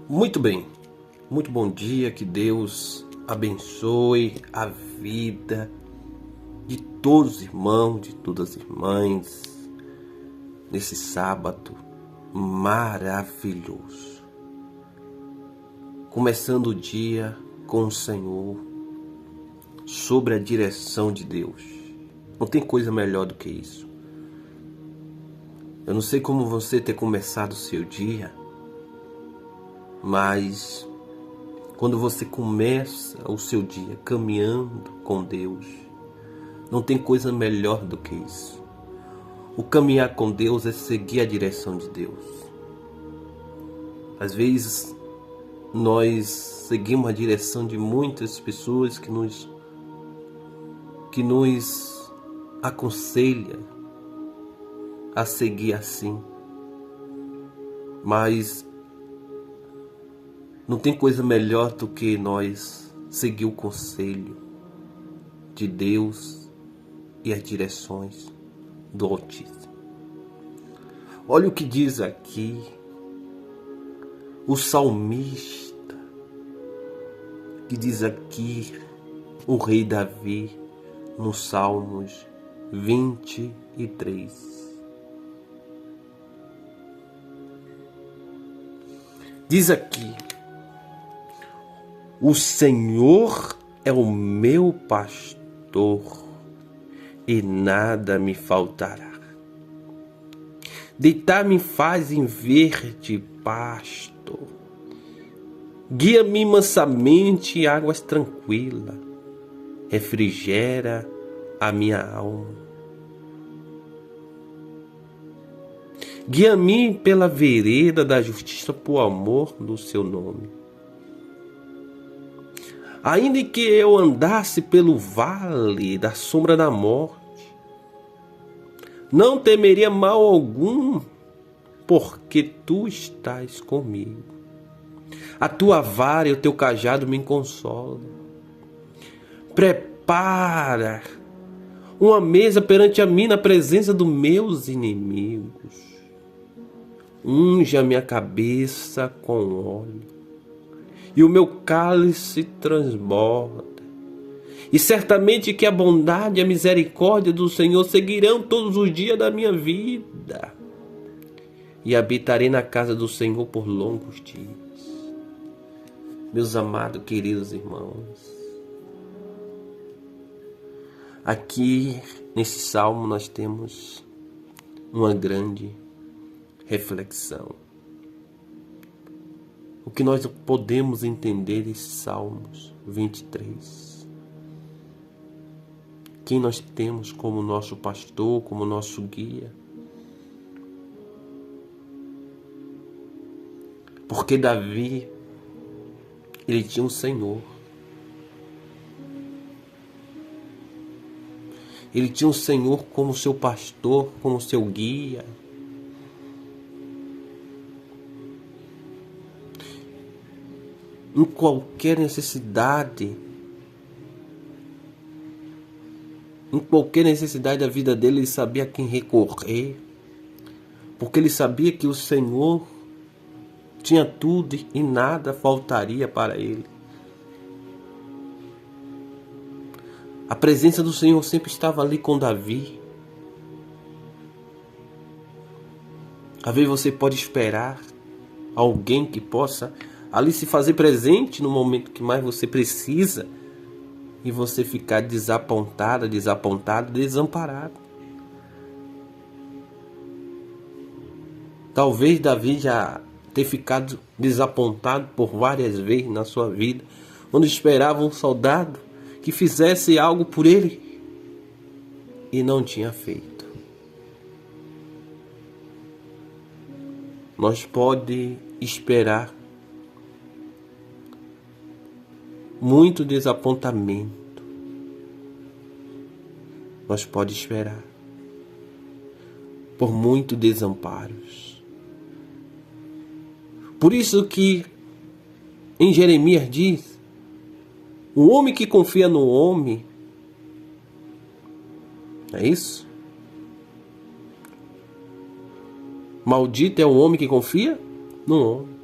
Muito bem, muito bom dia, que Deus abençoe a vida de todos os irmãos, de todas as irmãs, nesse sábado maravilhoso. Começando o dia com o Senhor, sobre a direção de Deus. Não tem coisa melhor do que isso. Eu não sei como você ter começado o seu dia, mas quando você começa o seu dia caminhando com Deus, não tem coisa melhor do que isso. O caminhar com Deus é seguir a direção de Deus. Às vezes nós seguimos a direção de muitas pessoas que nos aconselham a seguir assim. Mas não tem coisa melhor do que nós seguir o conselho de Deus e as direções do Altíssimo. Olha o que diz aqui o salmista, que diz aqui o rei Davi no Salmos 23. Diz aqui: o Senhor é o meu pastor e nada me faltará. Deitar-me faz em verde pasto. Guia-me mansamente em águas tranquilas. Refrigera a minha alma. Guia-me pela vereda da justiça por amor do seu nome. Ainda que eu andasse pelo vale da sombra da morte, não temeria mal algum, porque tu estás comigo. A tua vara e o teu cajado me consolam. Prepara uma mesa perante a mim na presença dos meus inimigos. Unge a minha cabeça com óleo, e o meu cálice transborda. E certamente que a bondade e a misericórdia do Senhor seguirão todos os dias da minha vida. E habitarei na casa do Senhor por longos dias. Meus amados, queridos irmãos, aqui nesse salmo nós temos uma grande reflexão. O que nós podemos entender desses Salmos 23? Quem nós temos como nosso pastor, como nosso guia? Porque Davi, ele tinha um Senhor. Ele tinha um Senhor como seu pastor, como seu guia. Em qualquer necessidade da vida dele, ele sabia a quem recorrer, porque ele sabia que o Senhor tinha tudo e nada faltaria para ele. A presença do Senhor sempre estava ali com Davi. Às vezes você pode esperar alguém que possa ali se fazer presente no momento que mais você precisa, e você ficar desapontado, desamparado. Talvez Davi já ter ficado desapontado por várias vezes na sua vida, onde esperava um soldado que fizesse algo por ele e não tinha feito. Nós pode esperar muito desapontamento. Nós pode esperar por muito desamparos. Por isso que em Jeremias diz: o homem que confia no homem, é isso? Maldito é o homem que confia no homem.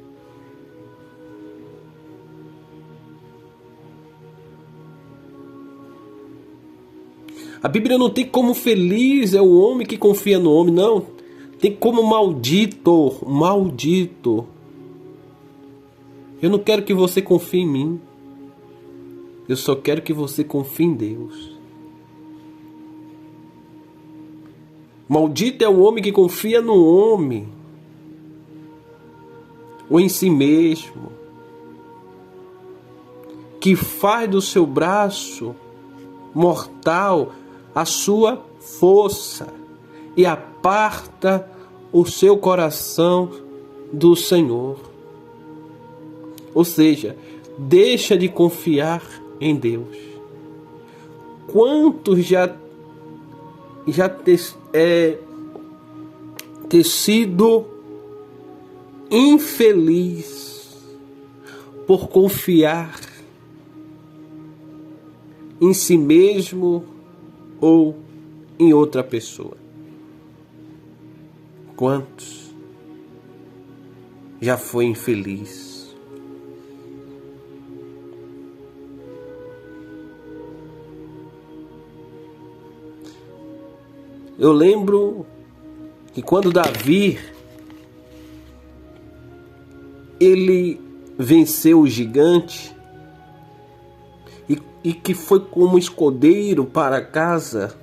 A Bíblia não tem como feliz é o homem que confia no homem, não. Tem como maldito, maldito. Eu não quero que você confie em mim. Eu só quero que você confie em Deus. Maldito é o homem que confia no homem, ou em si mesmo, que faz do seu braço mortal a sua força e aparta o seu coração do Senhor. Ou seja, deixa de confiar em Deus. Quantos já ter sido infeliz por confiar em si mesmo ou em outra pessoa? Quantos já foi infeliz? Eu lembro que quando Davi ele venceu o gigante e que foi como escudeiro para a casa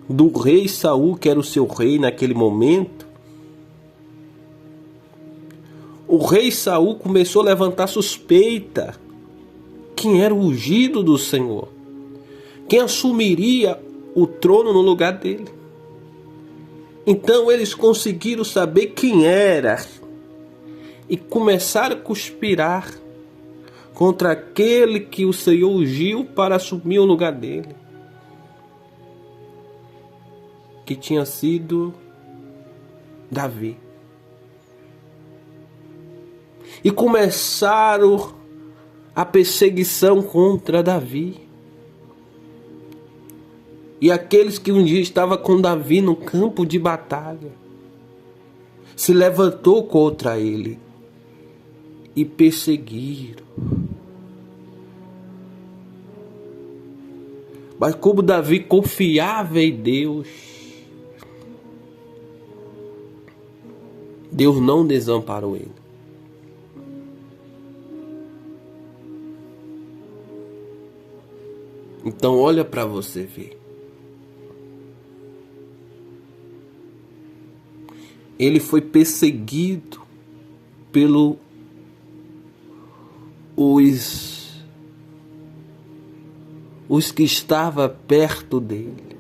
do rei Saul, que era o seu rei naquele momento, o rei Saul começou a levantar suspeita. Quem era o ungido do Senhor? Quem assumiria o trono no lugar dele? Então eles conseguiram saber quem era e começaram a conspirar contra aquele que o Senhor ungiu para assumir o lugar dele, que tinha sido Davi. E começaram a perseguição contra Davi. E aqueles que um dia estavam com Davi no campo de batalha se levantou contra ele e perseguiram. Mas como Davi confiava em Deus, Deus não desamparou ele. Então olha para você ver. Ele foi perseguido pelos que estavam perto dele.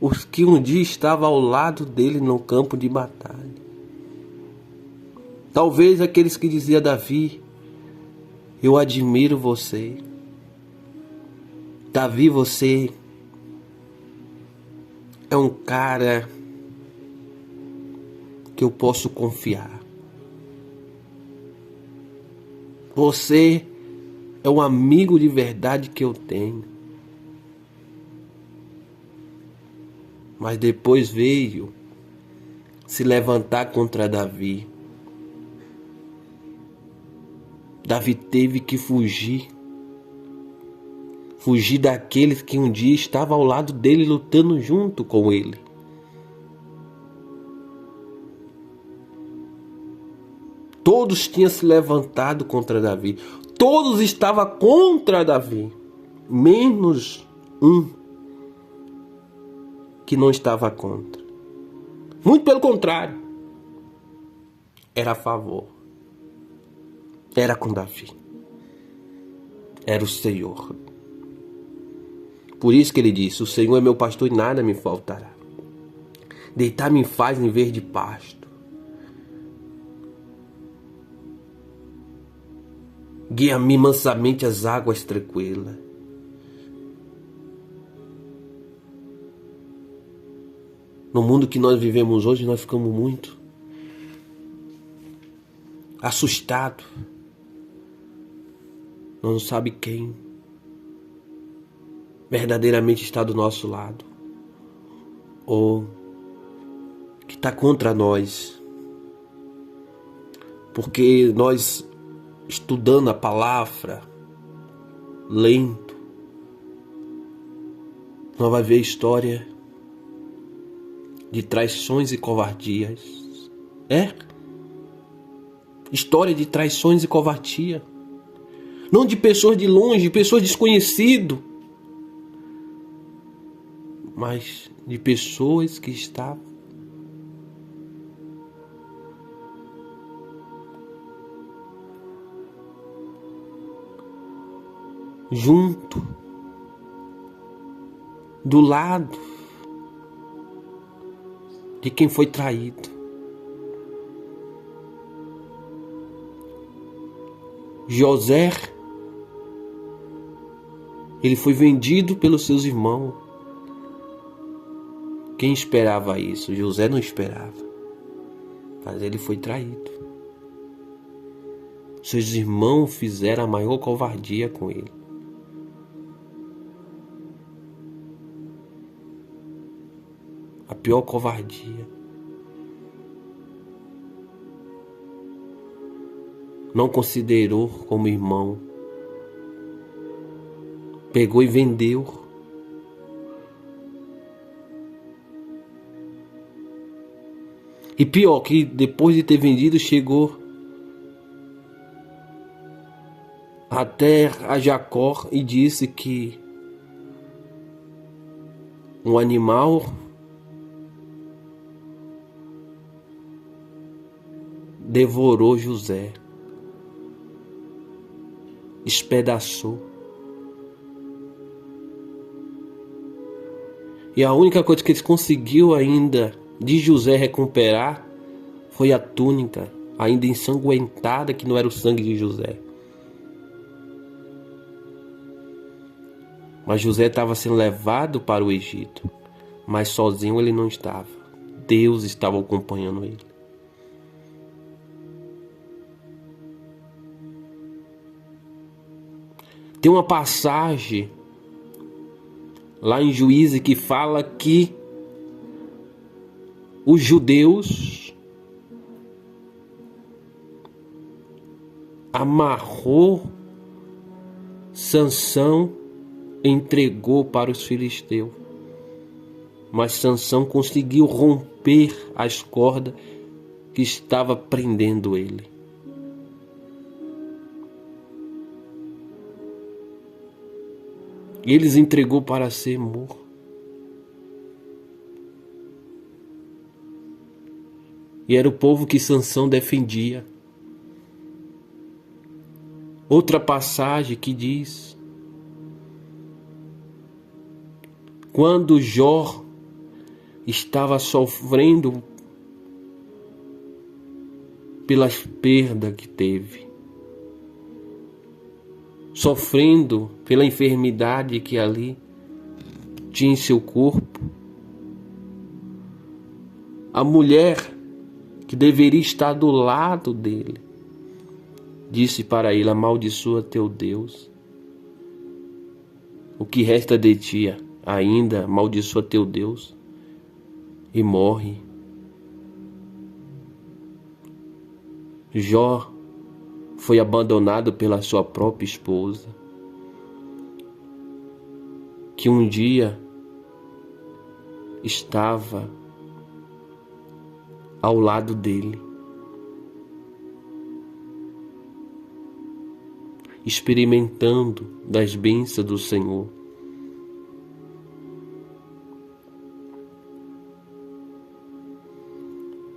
Os que um dia estavam ao lado dele no campo de batalha. Talvez aqueles que diziam: Davi, eu admiro você. Davi, você é um cara que eu posso confiar. Você é um amigo de verdade que eu tenho. Mas depois veio se levantar contra Davi. Davi teve que fugir. Fugir daqueles que um dia estavam ao lado dele, lutando junto com ele. Todos tinham se levantado contra Davi. Todos estavam contra Davi. Menos um que não estava contra. Muito pelo contrário. Era a favor. Era com Davi. Era o Senhor. Por isso que ele disse: o Senhor é meu pastor e nada me faltará. Deitar-me faz em verde pasto. Guia-me mansamente às águas tranquilas. No mundo que nós vivemos hoje, nós ficamos muito assustados. Não sabe quem verdadeiramente está do nosso lado ou que está contra nós, porque nós, estudando a palavra, lendo, nós vamos ver a história de traições e covardias. História de traições e covardia. Não de pessoas de longe, de pessoas desconhecidas, mas de pessoas que estavam junto, do lado de quem foi traído. José, ele foi vendido pelos seus irmãos. Quem esperava isso? José não esperava, mas ele foi traído. Seus irmãos fizeram a maior covardia com ele. A pior covardia. Não considerou como irmão. Pegou e vendeu. E pior, que depois de ter vendido, chegou até a Jacó e disse que um animal devorou José, espedaçou. E a única coisa que ele conseguiu ainda de José recuperar foi a túnica, ainda ensanguentada, que não era o sangue de José. Mas José estava sendo levado para o Egito, mas sozinho ele não estava. Deus estava acompanhando ele. Tem uma passagem lá em Juízes que fala que os judeus amarrou Sansão, entregou para os filisteus. Mas Sansão conseguiu romper as cordas que estava prendendo ele. Eles entregou para ser morto. E era o povo que Sansão defendia. Outra passagem que diz: quando Jó estava sofrendo pelas perdas que teve, sofrendo pela enfermidade que ali tinha em seu corpo, a mulher que deveria estar do lado dele disse para ele: amaldiçoa teu Deus, o que resta de ti ainda, amaldiçoa teu Deus e morre. Jó foi abandonado pela sua própria esposa, que um dia estava ao lado dele, experimentando das bênçãos do Senhor.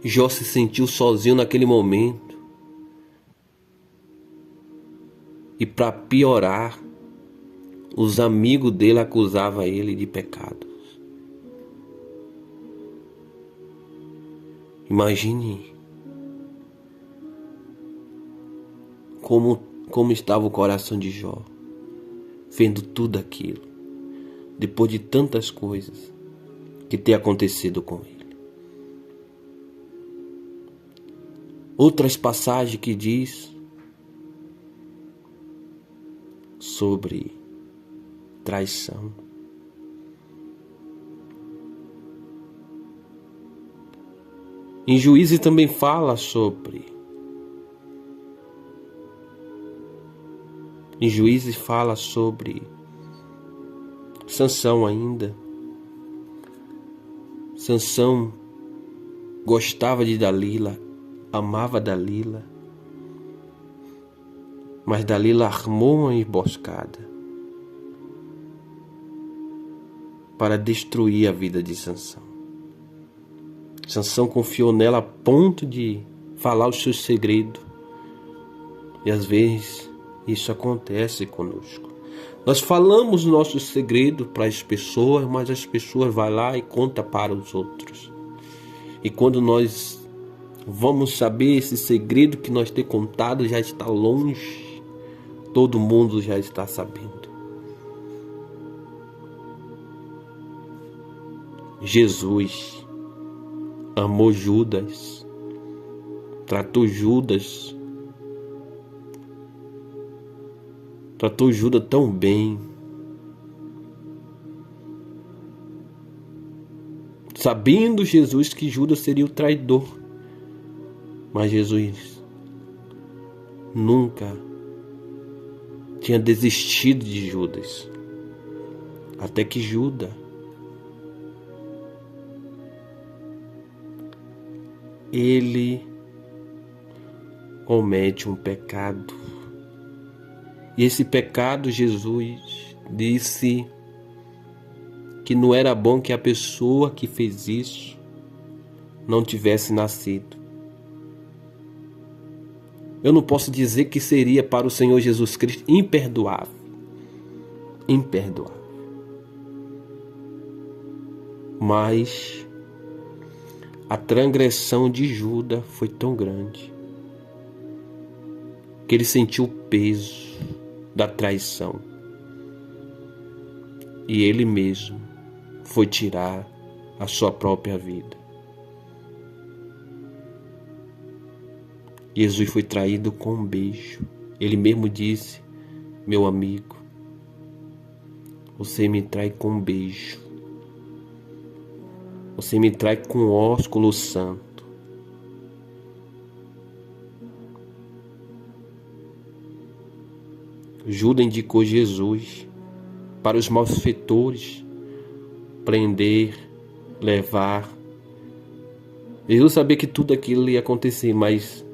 Jó se sentiu sozinho naquele momento. E para piorar, os amigos dele acusavam ele de pecados. Imagine como estava o coração de Jó, vendo tudo aquilo, depois de tantas coisas que tem acontecido com ele. Outras passagens que diz sobre traição. Em Juízes também fala sobre. Em Juízes fala sobre Sansão ainda, Sansão gostava de Dalila, amava Dalila, mas Dalila armou uma emboscada para destruir a vida de Sansão. Sansão confiou nela a ponto de falar os seus segredos. E às vezes isso acontece conosco. Nós falamos nossos segredos para as pessoas, mas as pessoas vão lá e contam para os outros. E quando nós vamos saber esse segredo que nós temos contado já está longe, todo mundo já está sabendo. Jesus amou Judas, tratou Judas tão bem, sabendo Jesus que Judas seria o traidor, mas Jesus nunca tinha desistido de Judas, até que Judas ele comete um pecado. E esse pecado, Jesus disse que não era bom que a pessoa que fez isso não tivesse nascido. Eu não posso dizer que seria para o Senhor Jesus Cristo imperdoável. Imperdoável. Mas a transgressão de Judas foi tão grande que ele sentiu o peso da traição. E ele mesmo foi tirar a sua própria vida. Jesus foi traído com um beijo. Ele mesmo disse: meu amigo, você me trai com um beijo. Você me trai com ósculo santo. Judas indicou Jesus para os malfeitores prender, levar. Jesus sabia que tudo aquilo ia acontecer, mas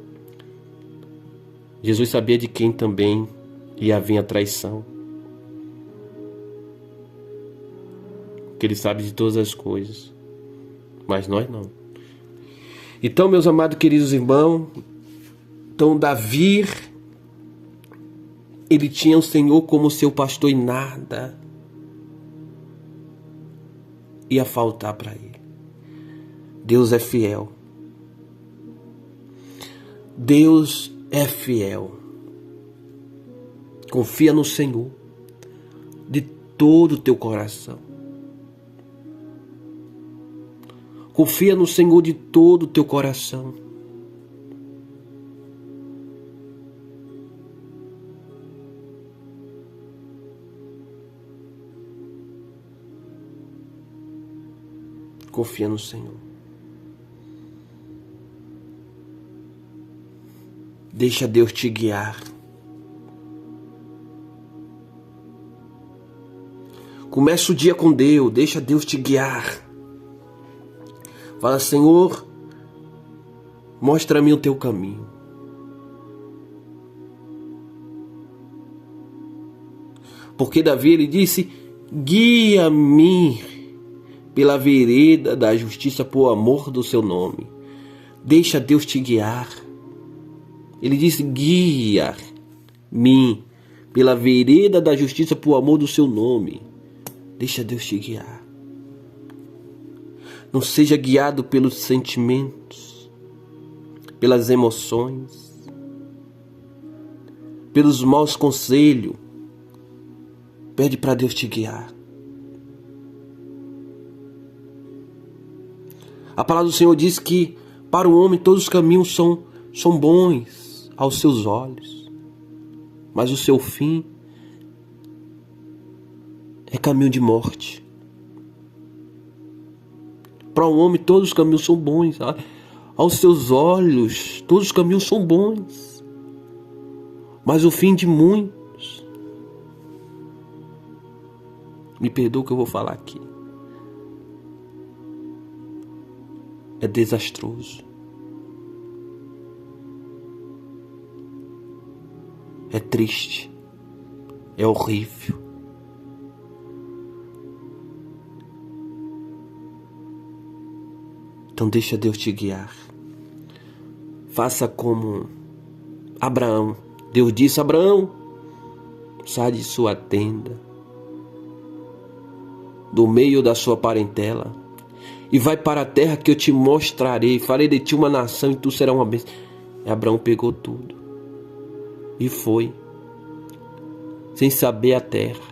Jesus sabia de quem também ia vir a traição. Porque ele sabe de todas as coisas, mas nós não. Então, meus amados queridos irmãos, então Davi, ele tinha o Senhor como seu pastor e nada ia faltar para ele. Deus é fiel. Deus é fiel. Confia no Senhor de todo o teu coração. Confia no Senhor de todo o teu coração. Confia no Senhor. Deixa Deus te guiar. Começa o dia com Deus. Deixa Deus te guiar. Fala: Senhor, mostra-me o teu caminho. Porque Davi, ele disse: guia-me pela vereda da justiça por amor do seu nome. Deixa Deus te guiar. Ele disse: guia-me pela vereda da justiça por amor do seu nome. Deixa Deus te guiar. Não seja guiado pelos sentimentos, pelas emoções, pelos maus conselhos. Pede para Deus te guiar. A palavra do Senhor diz que para o homem todos os caminhos são bons aos seus olhos, mas o seu fim é caminho de morte. Para o homem todos os caminhos são bons, aos seus olhos todos os caminhos são bons, mas o fim de muitos, me perdoa o que eu vou falar aqui, é desastroso. É triste. É horrível. Então deixa Deus te guiar. Faça como Abraão. Deus disse: Abraão, sai de sua tenda, do meio da sua parentela, e vai para a terra que eu te mostrarei. Farei de ti uma nação e tu serás uma bênção. E Abraão pegou tudo e foi, sem saber a terra.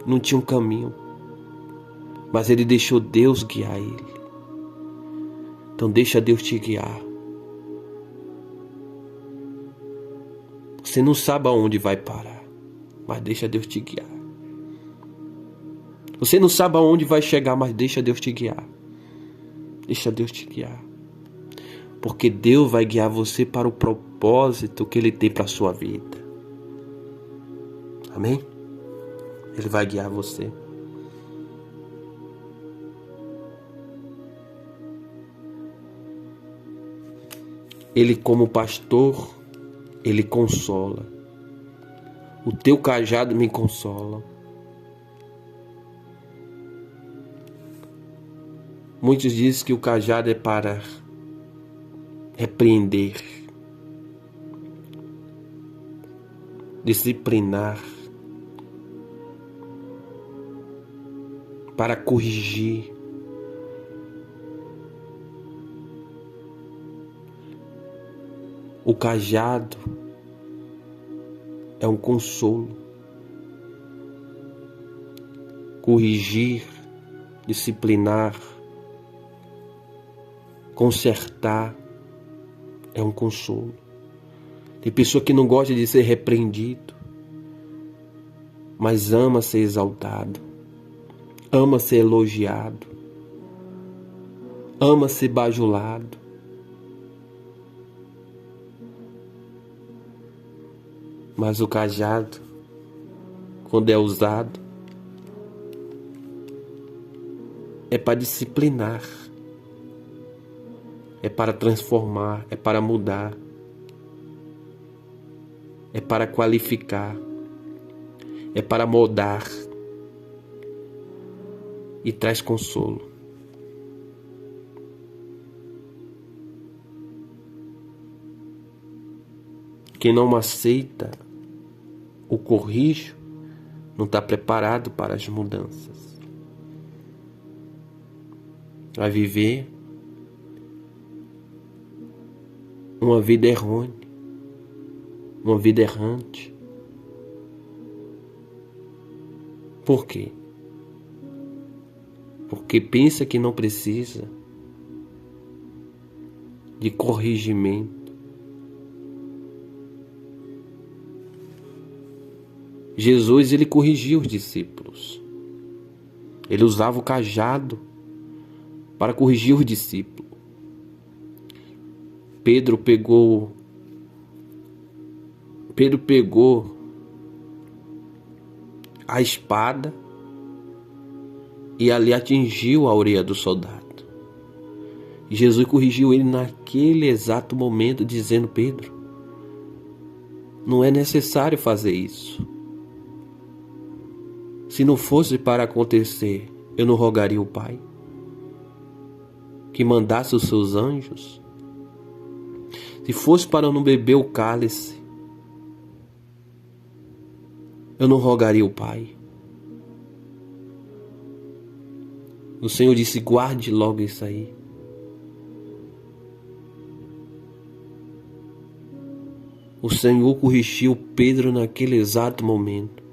Não tinha um caminho, mas ele deixou Deus guiar ele. Então deixa Deus te guiar. Você não sabe aonde vai parar, mas deixa Deus te guiar. Você não sabe aonde vai chegar, mas deixa Deus te guiar. Deixa Deus te guiar. Porque Deus vai guiar você para o propósito que Ele tem para a sua vida. Amém? Ele vai guiar você. Ele, como pastor, Ele consola. O teu cajado me consola. Muitos dizem que o cajado é para repreender, disciplinar, para corrigir. O cajado é um consolo. Corrigir, disciplinar, consertar é um consolo. Tem pessoa que não gosta de ser repreendido, mas ama ser exaltado, ama ser elogiado, ama ser bajulado. Mas o cajado, quando é usado, é para disciplinar, é para transformar, é para mudar, é para qualificar, é para moldar e traz consolo. Quem não aceita o corrijo não está preparado para as mudanças. Vai viver uma vida errônea, uma vida errante. Por quê? Porque pensa que não precisa de corrigimento. Jesus, ele corrigia os discípulos. Ele usava o cajado para corrigir os discípulos. Pedro pegou a espada e ali atingiu a orelha do soldado. E Jesus corrigiu ele naquele exato momento, dizendo: Pedro, não é necessário fazer isso. Se não fosse para acontecer, eu não rogaria o Pai que mandasse os seus anjos? Se fosse para eu não beber o cálice, eu não rogaria o Pai? O Senhor disse: guarde logo isso aí. O Senhor corrigiu Pedro naquele exato momento.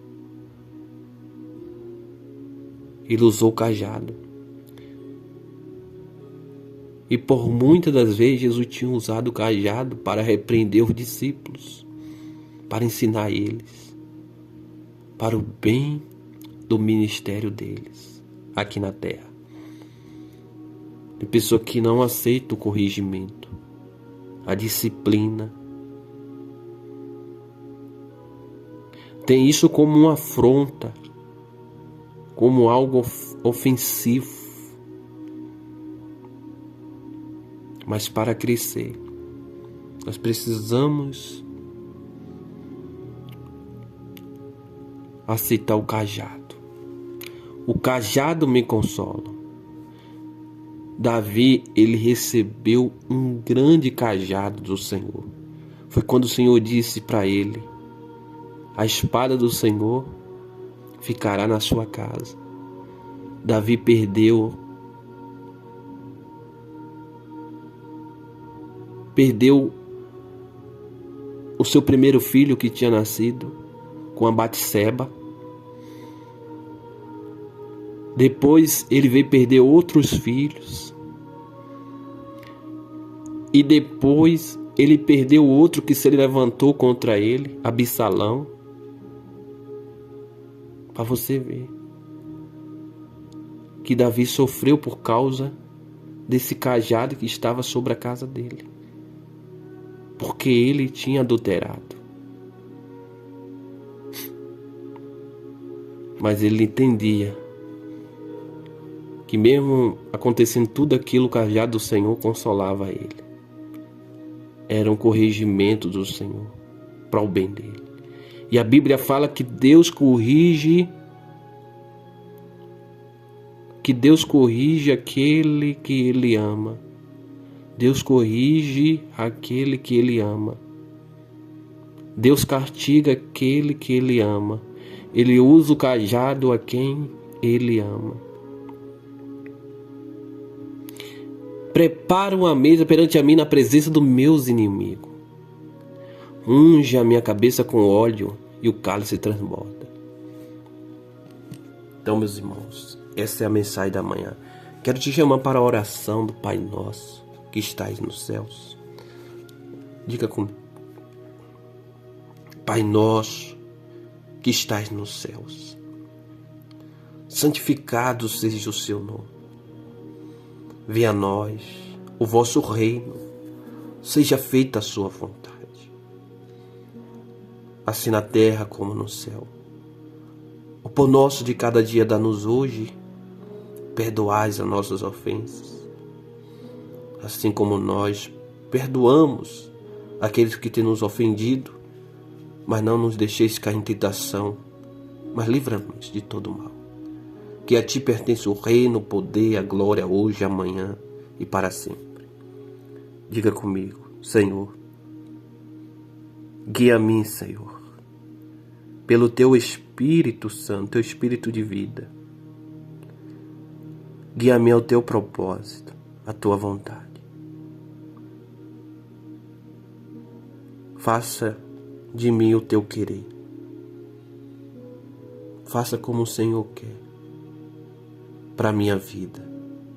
Ele usou o cajado. E por muitas das vezes Jesus tinha usado o cajado para repreender os discípulos, para ensinar eles, para o bem do ministério deles aqui na terra. Tem pessoa que não aceita o corrigimento, a disciplina. Tem isso como uma afronta, como algo ofensivo. Mas para crescer, nós precisamos aceitar o cajado. O cajado me consola. Davi, ele recebeu um grande cajado do Senhor. Foi quando o Senhor disse para ele: a espada do Senhor ficará na sua casa. Davi perdeu o seu primeiro filho que tinha nascido com a Batseba. Depois ele veio perder outros filhos. E depois ele perdeu outro que se levantou contra ele, Absalão. Para você ver que Davi sofreu por causa desse cajado que estava sobre a casa dele, porque ele tinha adulterado. Mas ele entendia que mesmo acontecendo tudo aquilo, o cajado do Senhor consolava ele. Era um corrigimento do Senhor para o bem dele. E a Bíblia fala que Deus corrige aquele que Ele ama. Deus corrige aquele que Ele ama. Deus castiga aquele que Ele ama. Ele usa o cajado a quem Ele ama. Prepara uma mesa perante a mim na presença dos meus inimigos. Unge a minha cabeça com óleo e o cálice transborda. Então, meus irmãos, essa é a mensagem da manhã. Quero te chamar para a oração do Pai Nosso que estais nos céus. Diga comigo: Pai Nosso que estais nos céus, santificado seja o seu nome. Venha a nós o vosso reino, seja feita a sua vontade, assim na terra como no céu. O pão nosso de cada dia dá-nos hoje, perdoais as nossas ofensas, assim como nós perdoamos aqueles que têm nos ofendido, mas não nos deixeis cair em tentação, mas livra-nos de todo mal. Que a ti pertence o reino, o poder, a glória, hoje, amanhã e para sempre. Diga comigo: Senhor, guia-me, Senhor, pelo teu Espírito Santo, teu Espírito de vida. Guia-me ao teu propósito, à tua vontade. Faça de mim o teu querer. Faça como o Senhor quer. Para a minha vida,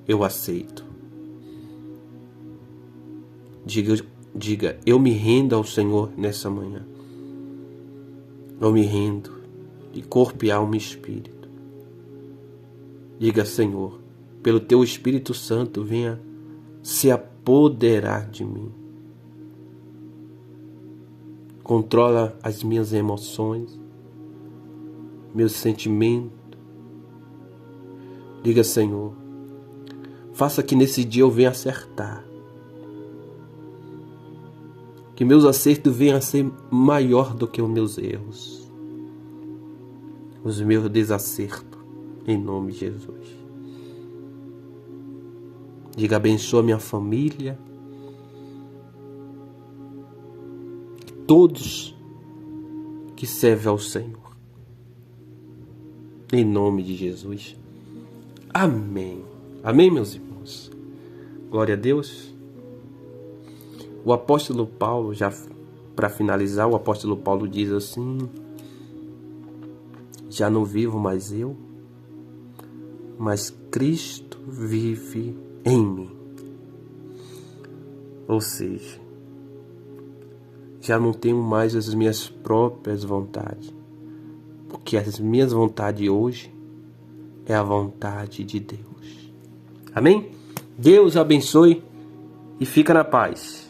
eu aceito. Diga, eu me rendo ao Senhor nessa manhã. Eu me rendo de corpo e alma e espírito. Diga: Senhor, pelo teu Espírito Santo, venha se apoderar de mim. Controla as minhas emoções, meus sentimentos. Diga: Senhor, faça que nesse dia eu venha acertar. Que meus acertos venham a ser maior do que os meus erros. Os meus desacertos, em nome de Jesus. Diga: abençoa minha família. Todos que servem ao Senhor. Em nome de Jesus. Amém. Amém, meus irmãos. Glória a Deus. O apóstolo Paulo, já para finalizar, o apóstolo Paulo diz assim: já não vivo mais eu, mas Cristo vive em mim. Ou seja, já não tenho mais as minhas próprias vontades, porque as minhas vontades hoje é a vontade de Deus. Amém? Deus abençoe e fica na paz.